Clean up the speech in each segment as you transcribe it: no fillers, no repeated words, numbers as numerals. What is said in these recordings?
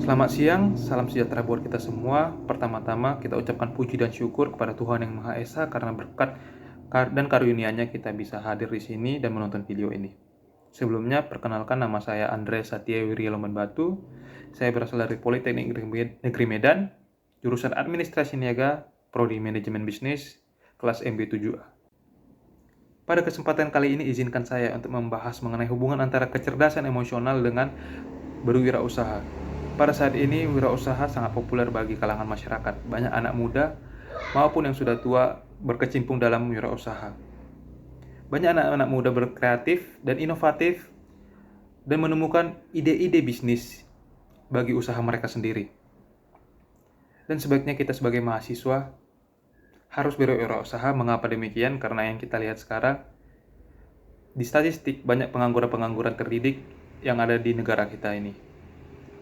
Selamat siang, salam sejahtera buat kita semua. Pertama-tama kita ucapkan puji dan syukur kepada Tuhan Yang Maha Esa karena berkat dan karunia-Nya kita bisa hadir di sini dan menonton video ini. Sebelumnya, perkenalkan nama saya Andre Satya Wirya Batu. Saya berasal dari Politeknik Negeri Medan, jurusan Administrasi Niaga, Prodi Manajemen Bisnis, kelas MB7A. Pada kesempatan kali ini izinkan saya untuk membahas mengenai hubungan antara kecerdasan emosional dengan berwirausaha. Pada saat ini, wirausaha sangat populer bagi kalangan masyarakat. Banyak anak muda maupun yang sudah tua berkecimpung dalam wirausaha. Banyak anak-anak muda berkreatif dan inovatif dan menemukan ide-ide bisnis bagi usaha mereka sendiri. Dan sebaiknya kita sebagai mahasiswa harus berwirausaha. Mengapa demikian? Karena yang kita lihat sekarang, di statistik banyak pengangguran-pengangguran terdidik yang ada di negara kita ini.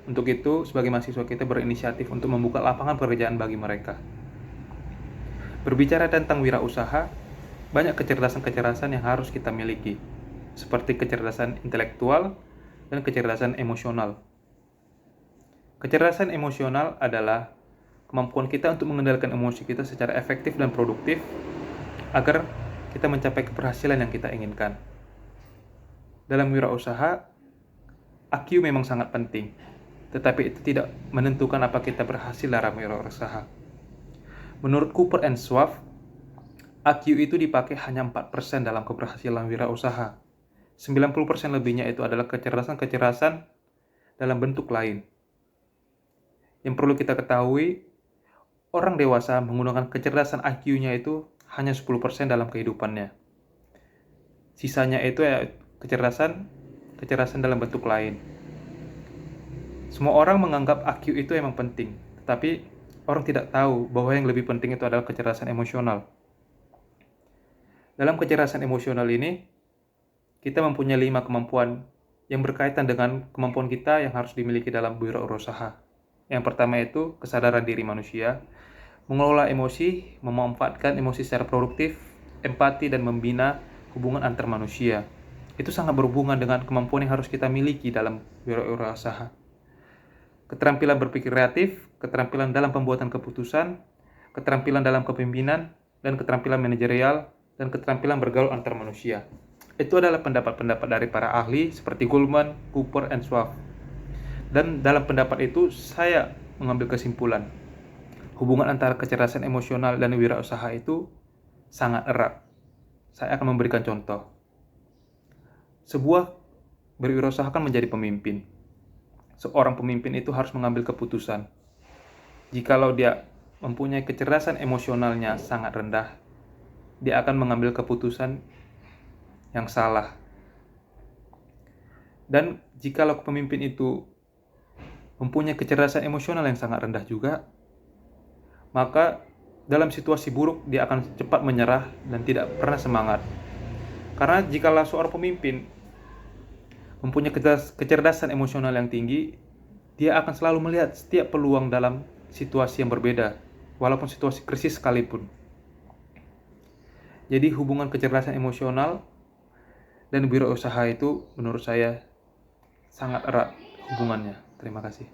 Untuk itu, sebagai mahasiswa kita berinisiatif untuk membuka lapangan pekerjaan bagi mereka. Berbicara tentang wirausaha, banyak kecerdasan-kecerdasan yang harus kita miliki, seperti kecerdasan intelektual dan kecerdasan emosional. Kecerdasan emosional adalah kemampuan kita untuk mengendalikan emosi kita secara efektif dan produktif agar kita mencapai keberhasilan yang kita inginkan. Dalam wirausaha, IQ memang sangat penting, tetapi itu tidak menentukan apa kita berhasil dalam wirausaha. Menurut Cooper and Schwab, IQ itu dipakai hanya 4% dalam keberhasilan wirausaha. 90% lebihnya itu adalah kecerdasan-kecerdasan dalam bentuk lain. Yang perlu kita ketahui, orang dewasa menggunakan kecerdasan IQ-nya itu hanya 10% dalam kehidupannya. Sisanya itu kecerdasan dalam bentuk lain. Semua orang menganggap IQ itu emang penting, tetapi orang tidak tahu bahwa yang lebih penting itu adalah kecerdasan emosional. Dalam kecerdasan emosional ini, kita mempunyai 5 kemampuan yang berkaitan dengan kemampuan kita yang harus dimiliki dalam wirausaha. Yang pertama itu kesadaran diri manusia, mengelola emosi, memanfaatkan emosi secara produktif, empati, dan membina hubungan antar manusia. Itu sangat berhubungan dengan kemampuan yang harus kita miliki dalam wirausaha. Keterampilan berpikir kreatif, keterampilan dalam pembuatan keputusan, keterampilan dalam kepemimpinan, dan keterampilan manajerial, dan keterampilan bergaul antar manusia. Itu adalah pendapat-pendapat dari para ahli seperti Goleman, Cooper, and Schwab. Dan dalam pendapat itu, saya mengambil kesimpulan, hubungan antara kecerdasan emosional dan wirausaha itu sangat erat. Saya akan memberikan contoh. Sebuah berwirausaha kan menjadi pemimpin. Seorang pemimpin itu harus mengambil keputusan. Jikalau dia mempunyai kecerdasan emosionalnya sangat rendah, dia akan mengambil keputusan yang salah. Dan jikalau pemimpin itu mempunyai kecerdasan emosional yang sangat rendah juga, maka dalam situasi buruk dia akan cepat menyerah dan tidak pernah semangat. Karena jikalau seorang pemimpin mempunyai kecerdasan emosional yang tinggi, dia akan selalu melihat setiap peluang dalam situasi yang berbeda, walaupun situasi krisis sekalipun. Jadi hubungan kecerdasan emosional dan wirausaha itu menurut saya sangat erat hubungannya. Terima kasih.